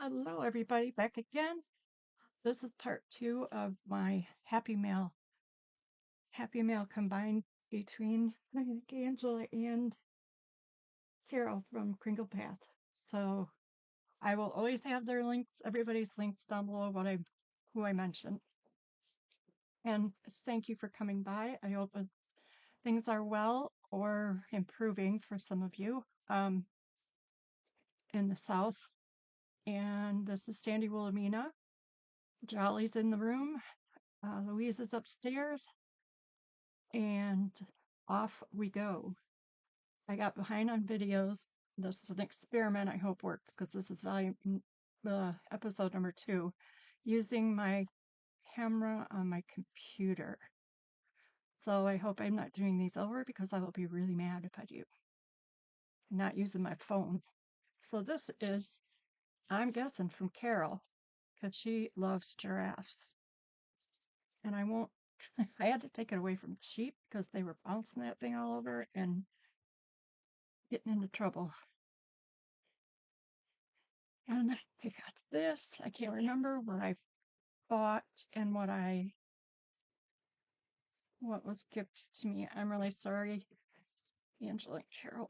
Hello, everybody, back again. This is part two of my Happy Mail combined between I think Angela and Carol from Kringle Path. So I will always have their links, everybody's links down below who I mentioned. And thank you for coming by. I hope things are well or improving for some of you in the South. And this is Sandy Wilhelmina. Jolly's in the room. Louise is upstairs. And off we go. I got behind on videos. This is an experiment I hope works because this is episode number 2, using my camera on my computer. So I hope I'm not doing these over because I will be really mad if I do. I'm not using my phone. So this is, I'm guessing, from Carol because she loves giraffes. And I won't, I had to take it away from the sheep because they were bouncing that thing all over and getting into trouble. And I got this. I can't remember what I bought and what was gifted to me. I'm really sorry, Angela and Carol.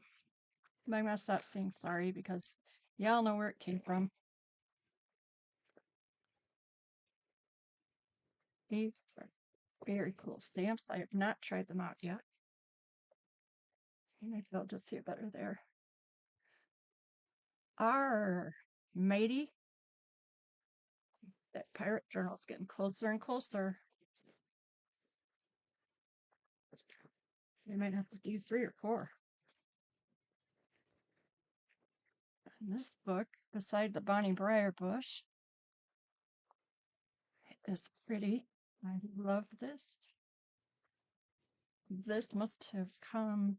I must stop saying sorry because y'all know where it came from. These are very cool stamps. I have not tried them out yet. And I feel just see it better there. Matey. That pirate journal's getting closer and closer. We might have to do 3 or 4. And this book, beside the Bonnie Briar bush, is pretty. I love this. This must have come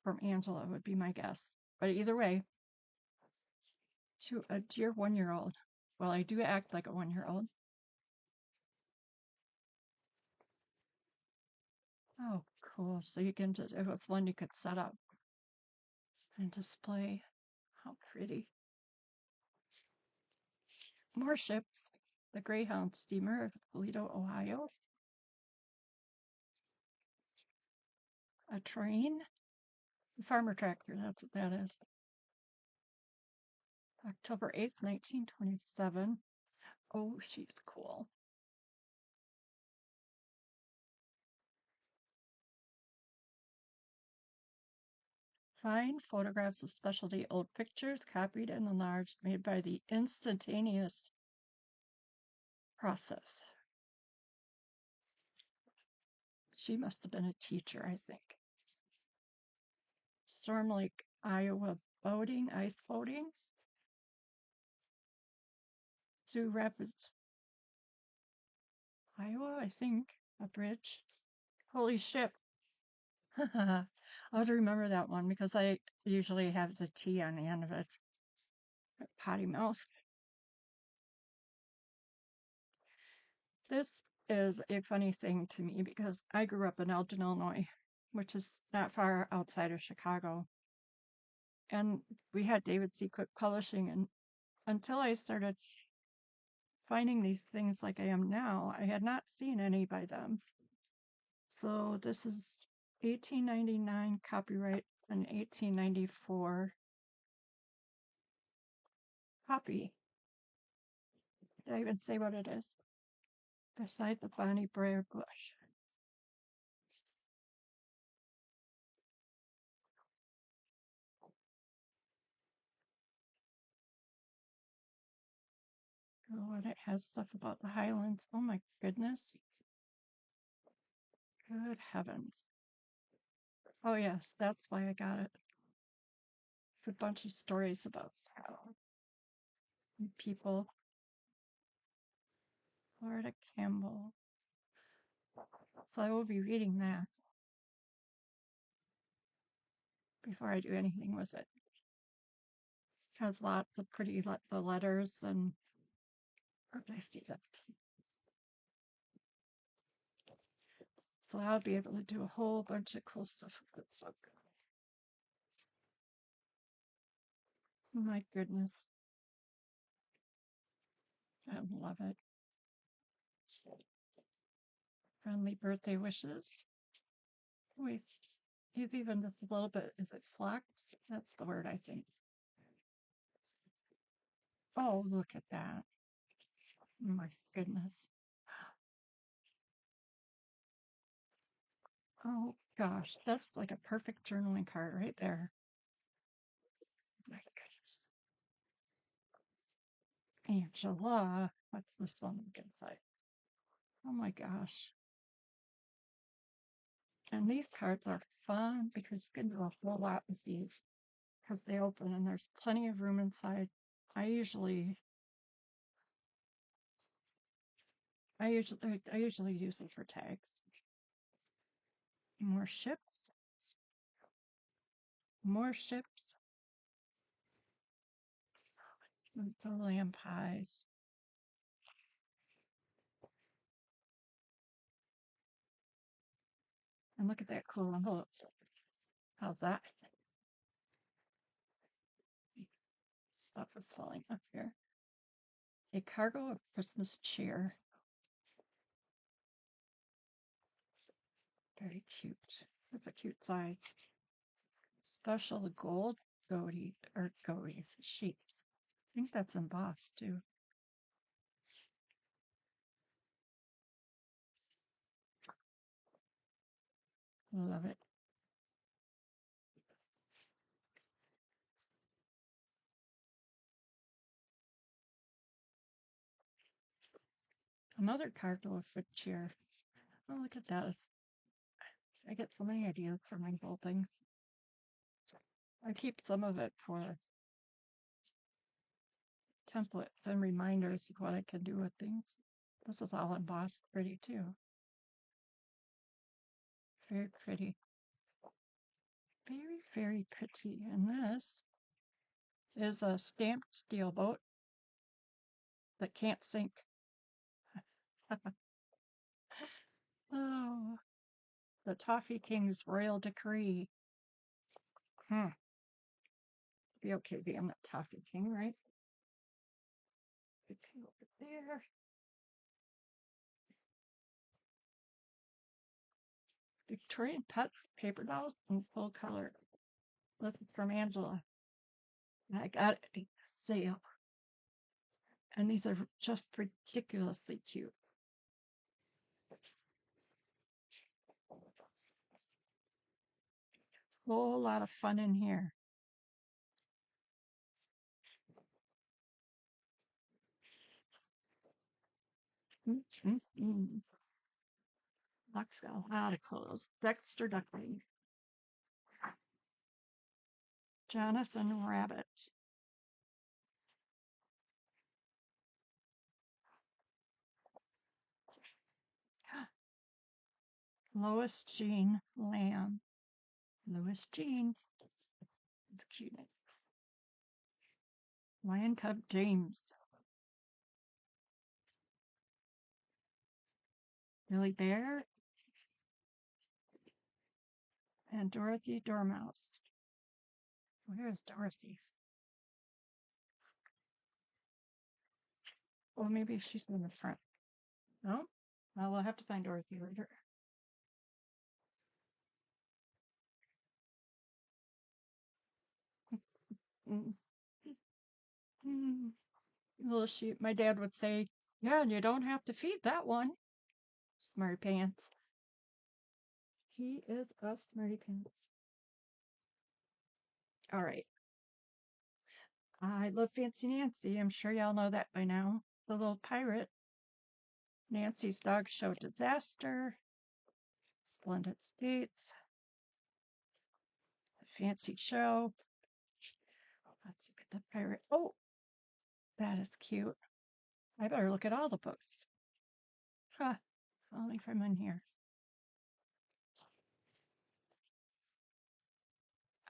from Angela, would be my guess. But either way, to a dear 1-year-old. Well, I do act like a 1-year-old. Oh, cool. So you can just, it was one you could set up and display. How pretty. More ships. The Greyhound steamer of Toledo, Ohio. A train. A farmer tractor, that's what that is. October 8th, 1927. Oh, she's cool. Fine photographs of specialty old pictures, copied and enlarged, made by the instantaneous process. She must have been a teacher, I think. Storm Lake, Iowa boating, ice boating. Sioux Rapids, Iowa, I think. A bridge. Holy ship. I'll have to remember that one because I usually have the T on the end of it. Potty mouth. This is a funny thing to me because I grew up in Elgin, Illinois, which is not far outside of Chicago. And we had David C. Cook Publishing, and until I started finding these things like I am now, I had not seen any by them. So this is 1899 copyright and 1894 copy. Did I even say what it is? Beside the Bonnie Briar bush. Oh, and it has stuff about the Highlands. Oh my goodness. Good heavens. Oh yes, that's why I got it. It's a bunch of stories about Scotland and people. Florida Campbell. So I will be reading that before I do anything with it. It has lots of pretty the letters and where did I see that? So I'll be able to do a whole bunch of cool stuff with this book. Oh my goodness. I love it. Friendly birthday wishes. Wait, he's even just a little bit, is it flocked? That's the word, I think. Oh, look at that. Oh my goodness. Oh gosh, that's like a perfect journaling card right there. My goodness. Angela. What's this one look inside? Oh my gosh. And these cards are fun because you can do a whole lot with these because they open and there's plenty of room inside. I usually I usually use them for tags. More ships, more ships, and the lamb pies. And look at that cool envelope. How's that? Stuff is falling up here. A cargo of Christmas cheer. Very cute. That's a cute size. Special gold goatee or goatees, sheeps. I think that's embossed too. Love it. Another cargo of foot cheer. Oh, look at that. I get so many ideas for my whole things. I keep some of it for templates and reminders of what I can do with things. This is all embossed pretty too. Very pretty. Very, very pretty. And this is a stamped steel boat that can't sink. Oh, the Toffee King's royal decree. Hmm. Be okay being the Toffee King, right? Okay, over there. Victorian Pets paper dolls in full color. This is from Angela. I got it at a sale. And these are just ridiculously cute. Whole lot of fun in here. Mm-hmm. Buck's got a lot of clothes. Dexter Duckling. Jonathan Rabbit. Lois Jean Lamb. Lois Jean. It's cute. Lion Cub James. Billy Bear and Dorothy Dormouse. Where's Dorothy? Well, maybe she's in the front. No? Well, we'll have to find Dorothy later. Mm. Mm. Little sheep. My dad would say, yeah, and you don't have to feed that one. Smarty pants. He is a smarty pants. All right. I love Fancy Nancy. I'm sure y'all know that by now. The little pirate. Nancy's Dog Show Disaster. Splendid Skates. The Fancy Show. Let's look at the pirate. Oh, that is cute. I better look at all the books. Huh. Only if I'm in here.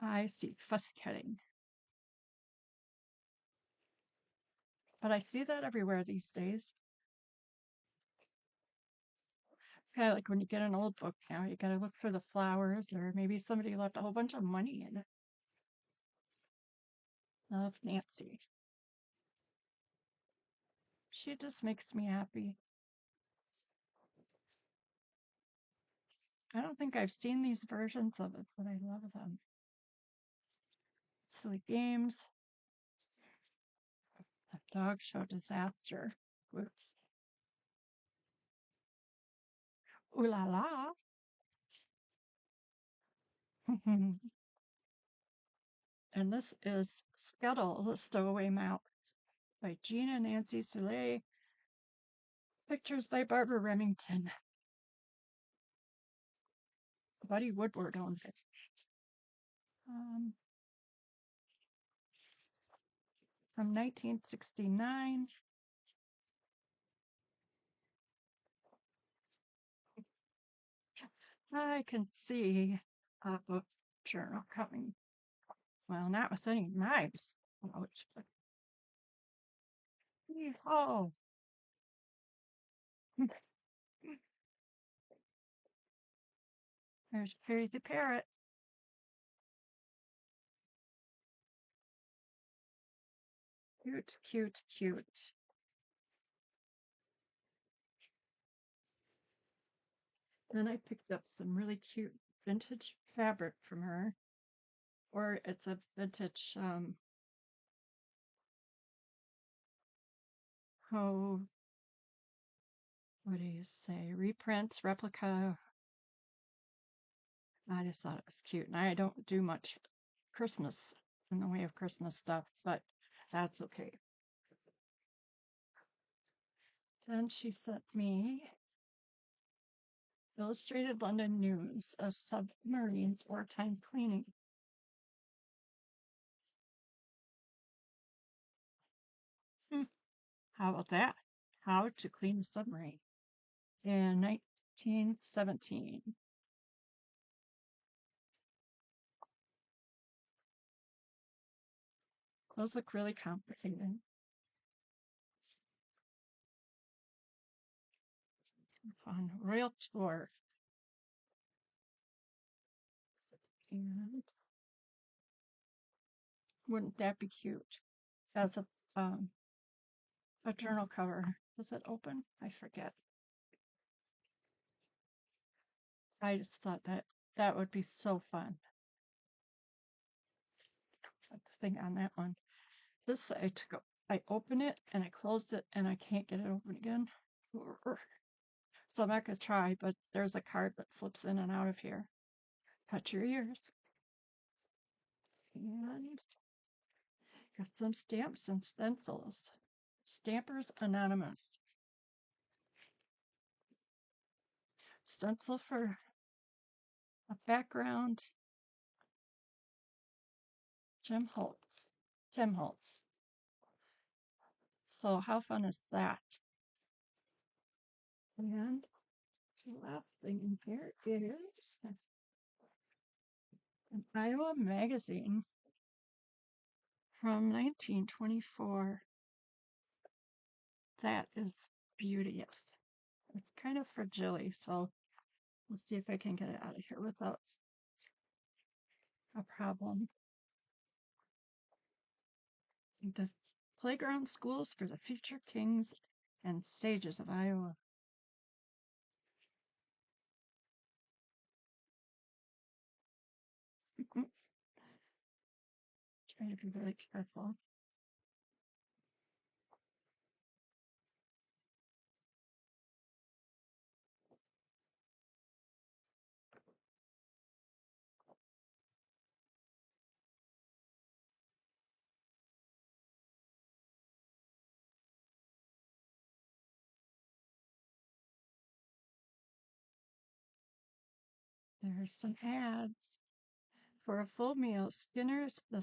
I see fussy-cutting. But I see that everywhere these days. It's kind of like when you get an old book now, you gotta look for the flowers, or maybe somebody left a whole bunch of money in it. Love Nancy. She just makes me happy. I don't think I've seen these versions of it, but I love them. Silly games. A dog show disaster. Whoops. Ooh la la. And this is Scuttle, the Stowaway Mouse by Gina Nancy Soule. Pictures by Barbara Remington. Buddy Woodward owns it. From 1969. I can see a book journal coming. Well, not with any knives. Ouch. Oh, there's Perry the Parrot. Cute, cute, cute. Then I picked up some really cute vintage fabric from her. Or it's a vintage, oh, what do you say? Reprint, replica. I just thought it was cute. And I don't do much Christmas in the way of Christmas stuff, but that's okay. Then she sent me Illustrated London News of Submarines Wartime Cleaning. How about that? How to Clean a Submarine in 1917. Those look really complicated. Fun. Royal Tour. And wouldn't that be cute? As a journal cover. Does it open? I forget. I just thought that that would be so fun. Put the thing on that one. This I open it and I closed it and I can't get it open again. So I'm not gonna try, but there's a card that slips in and out of here. Cut your ears. And got some stamps and stencils. Stampers Anonymous. Stencil for a background. Jim Holtz. Tim Holtz. So how fun is that? And the last thing in here is an Iowa magazine from 1924. That is beauteous. It's kind of fragile, so let's see if I can get it out of here without a problem. The playground schools for the future kings and sages of Iowa. Trying to be really careful. There's some ads for a full meal. Skinner's the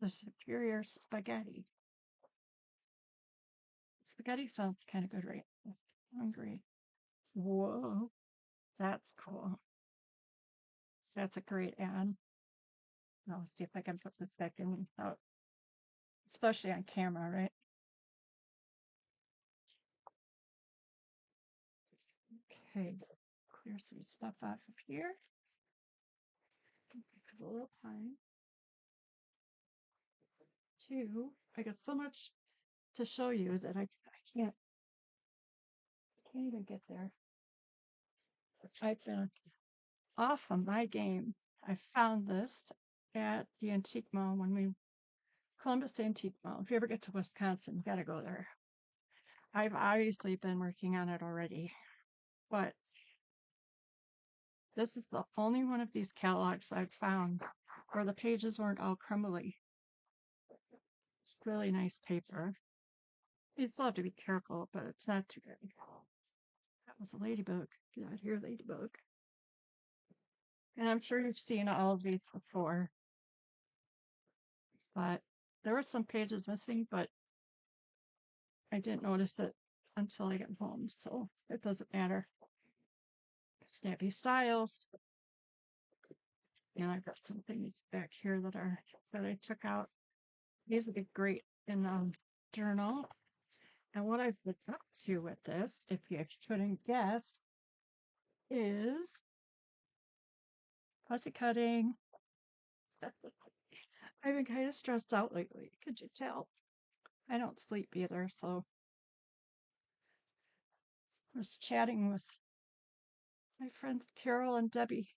superior spaghetti. Spaghetti sounds kind of good, right? I'm hungry. Whoa, that's cool. That's a great ad. I'll see if I can put this back in, especially on camera, right? Okay, clear some stuff off of here. A little time. Two, I got so much to show you that I can't even get there. I've been off of my game. I found this at the Antique Mall Columbus Antique Mall. If you ever get to Wisconsin, you gotta go there. I've obviously been working on it already, but this is the only one of these catalogs I've found where the pages weren't all crumbly. It's really nice paper. You still have to be careful, but it's not too bad. That was a ladybug. Get out here, ladybug. And I'm sure you've seen all of these before, but there were some pages missing, but I didn't notice it until I got home, so it doesn't matter. Snappy Styles. And I've got some things back here that I took out. These would be great in the journal. And what I've been up to with this, if you couldn't guess, is fussy cutting. I've been kind of stressed out lately. Could you tell? I don't sleep either, so I was chatting with my friends Carol and Debbie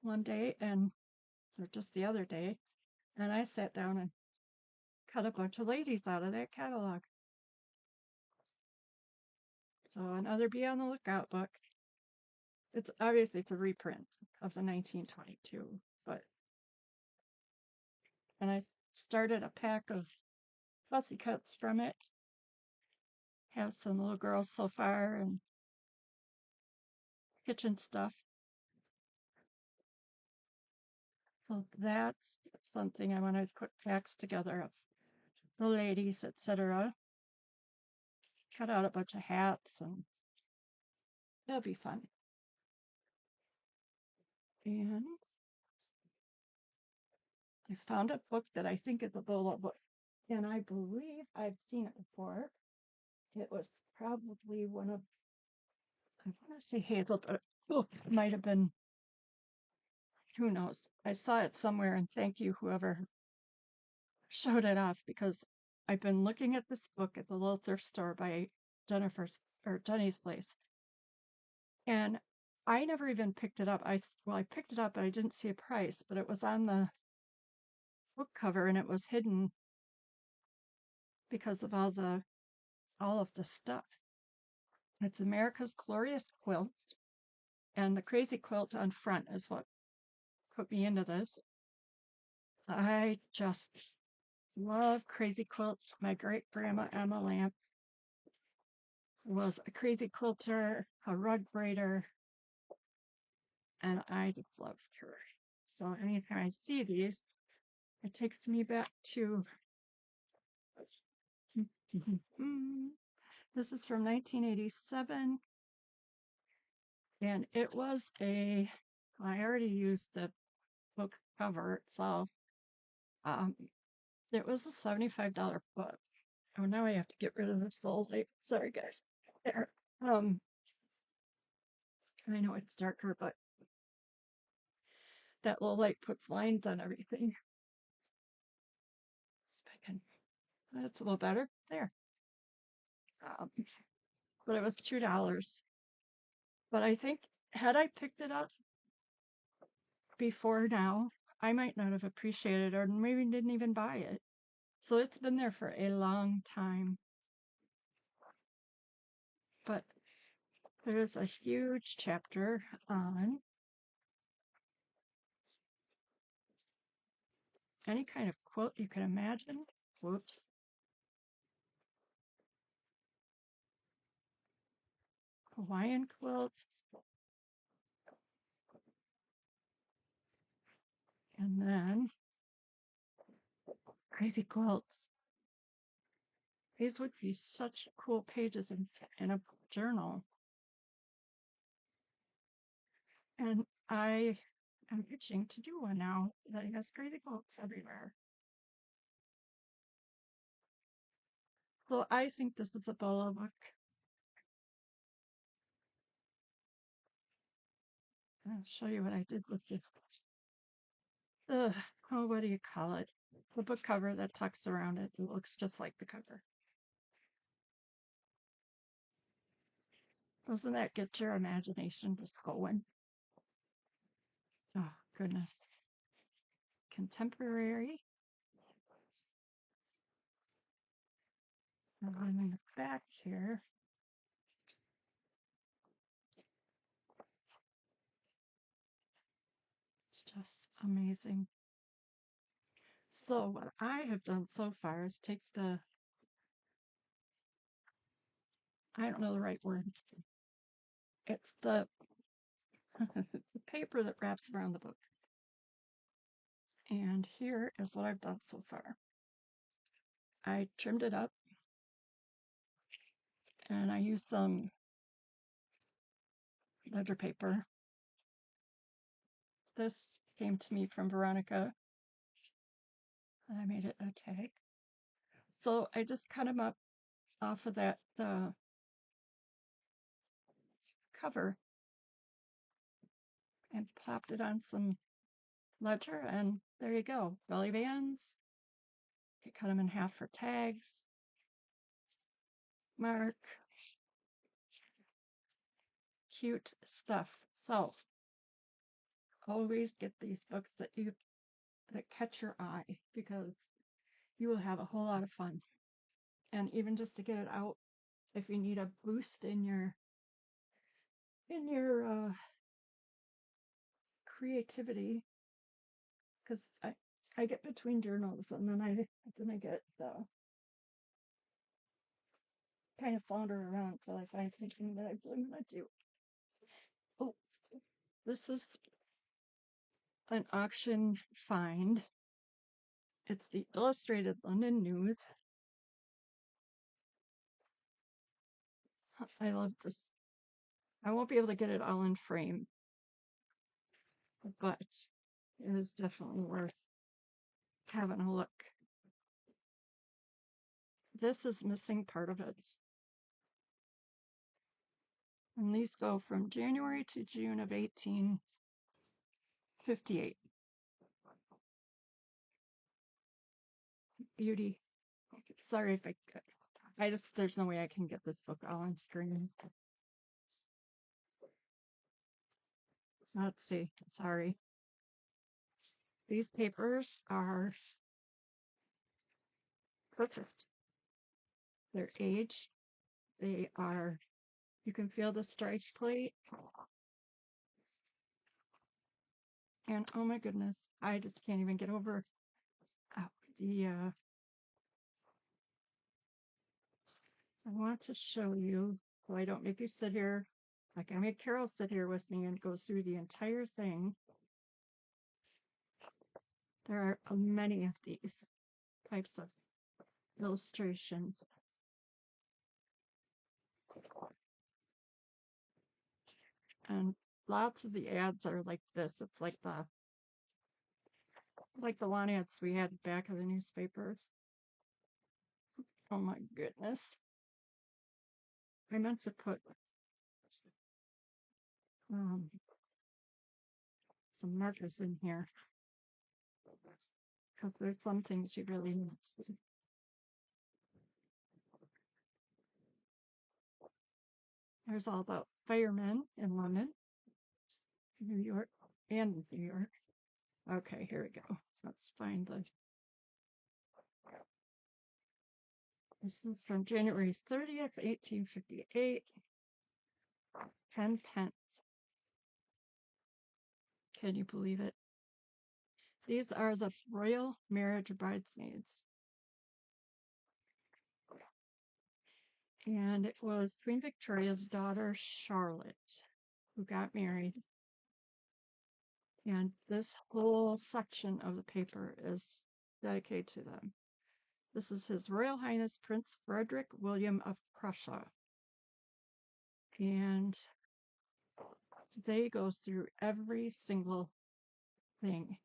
one day, or just the other day, and I sat down and cut a bunch of ladies out of that catalog. So another Be on the Lookout book. It's obviously it's a reprint of the 1922, and I started a pack of fussy cuts from it. Have some little girls so far and kitchen stuff. So that's something I want to put packs together of the ladies, etc. Cut out a bunch of hats and it'll be fun. And I found a book that I think is a Bola book, and I believe I've seen it before. It was probably one of, I want to say Hazel, but it might have been, who knows. I saw it somewhere, and thank you, whoever showed it off, because I've been looking at this book at the little thrift store by Jenny's place. And I never even picked it up. I picked it up, but I didn't see a price, but it was on the book cover and it was hidden because of all of the stuff. It's America's Glorious Quilts, and the crazy quilt on front is what put me into this. I just love crazy quilts. My great grandma Emma Lamp was a crazy quilter, a rug braider, and I just loved her. So anytime I see these, it takes me back to this is from 1987, and it was I already used the book cover itself. Um, it was a $75 book. Oh, now I have to get rid of this little light. Sorry, guys. There. Um, I know it's darker, but that little light puts lines on everything. That's a little better. There. Um, but it was $2. But I think had I picked it up before now, I might not have appreciated it or maybe didn't even buy it. So it's been there for a long time. But there's a huge chapter on any kind of quilt you can imagine. Whoops. Hawaiian quilts. And then crazy quilts. These would be such cool pages in a journal. And I am itching to do one now that has crazy quilts everywhere. So I think this is a Bola book. I'll show you what I did with the, what do you call it? the book cover that tucks around it. It looks just like the cover. Doesn't that get your imagination just going? Oh, goodness. Contemporary. And then in the back here, it's just amazing. So what I have done so far is take the, I don't know the right word. It's the, the paper that wraps around the book. And here is what I've done so far. I trimmed it up and I used some ledger paper. This came to me from Veronica and I made it a tag. So I just cut them up off of that cover and popped it on some ledger, and there you go. Belly bands. You cut them in half for tags. Mark. Cute stuff. So always get these books that catch your eye, because you will have a whole lot of fun. And even just to get it out, if you need a boost in your creativity, because I get between journals and then I get kind of flounder around until I find something that I really want to do. Oh, this is an auction find. It's the Illustrated London News. I love this. I won't be able to get it all in frame, but it is definitely worth having a look. This is missing part of it. And these go from January to June of 1858. Beauty. Sorry if there's no way I can get this book all on screen. Let's see. Sorry. These papers are perfect. They're aged. You can feel the stripe plate. And oh my goodness, I just can't even get over I want to show you, so I don't make you sit here, like I made Carol sit here with me and go through the entire thing. There are many of these types of illustrations. And lots of the ads are like this. It's like the lawn ads we had back of the newspapers. Oh my goodness. I meant to put some markers in here, because there's some things you really need to see. There's all about firemen in London, New York, and New York. Okay, here we go. Let's find this is from January 30th, 1858. 10 pence. Can you believe it? These are the royal marriage bridesmaids. And it was Queen Victoria's daughter, Charlotte, who got married. And this whole section of the paper is dedicated to them. This is His Royal Highness Prince Frederick William of Prussia. And they go through every single thing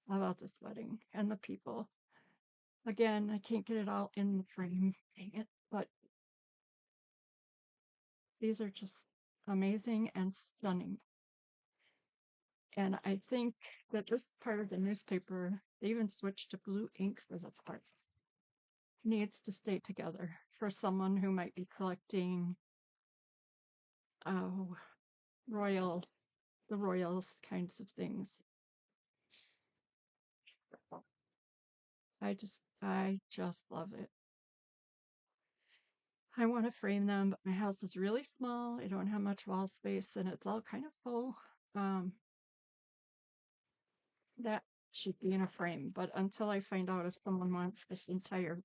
about this wedding and the people. Again, I can't get it all in the frame, dang it, but these are just amazing and stunning. And I think that this part of the newspaper, they even switched to blue ink for this part, needs to stay together for someone who might be collecting oh, the royals kinds of things. I just love it. I want to frame them, but my house is really small. I don't have much wall space and it's all kind of full. Um, that should be in a frame, but until I find out if someone wants this entire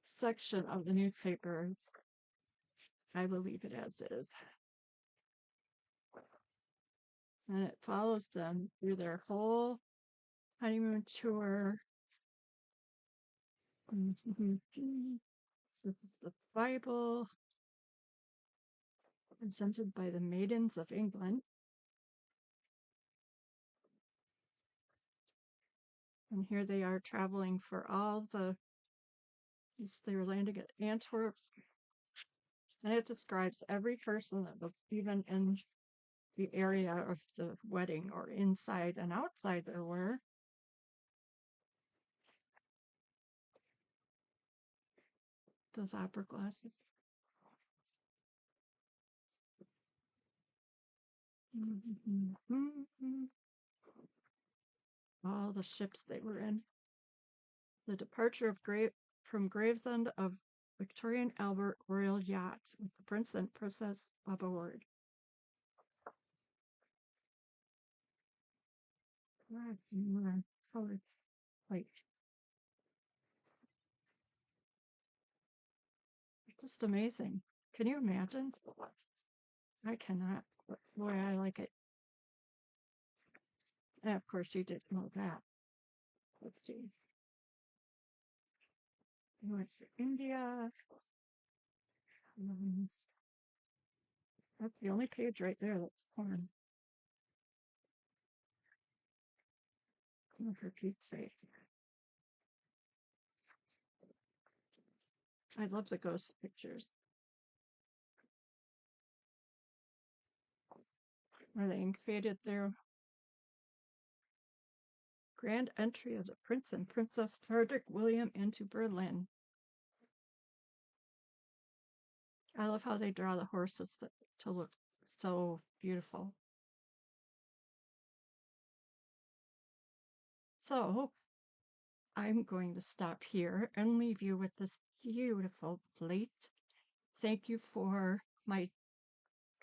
section of the newspaper, I will leave it as is. And it follows them through their whole honeymoon tour. This is the Bible presented by the Maidens of England. And here they are traveling for all they were landing at Antwerp. And it describes every person that was even in the area of the wedding or inside and outside there were. Those opera glasses. All the ships they were in. The departure from Gravesend of Victorian Albert Royal Yacht with the Prince and Princess aboard. That's more colored light. Just amazing. Can you imagine? I cannot. Boy, I like it. And of course, you didn't know that. Let's see. He went to India. Um, that's the only page right there that's torn. Oh, for Pete's sake. I love the ghost pictures. Where they ink faded there. Grand entry of the Prince and Princess Frederick William into Berlin. I love how they draw the horses to look so beautiful. So I'm going to stop here and leave you with this beautiful plate. Thank you for my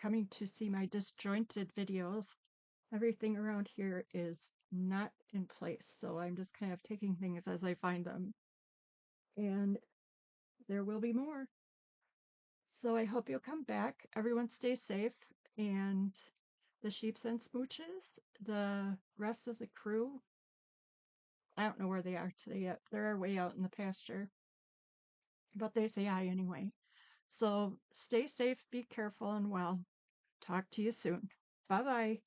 coming to see my disjointed videos. Everything around here is not in place, so I'm just kind of taking things as I find them. And there will be more. So I hope you'll come back. Everyone stay safe. And the sheeps and smooches, the rest of the crew, I don't know where they are today yet. They're way out in the pasture. But they say hi anyway. So stay safe, be careful, and well. Talk to you soon. Bye bye.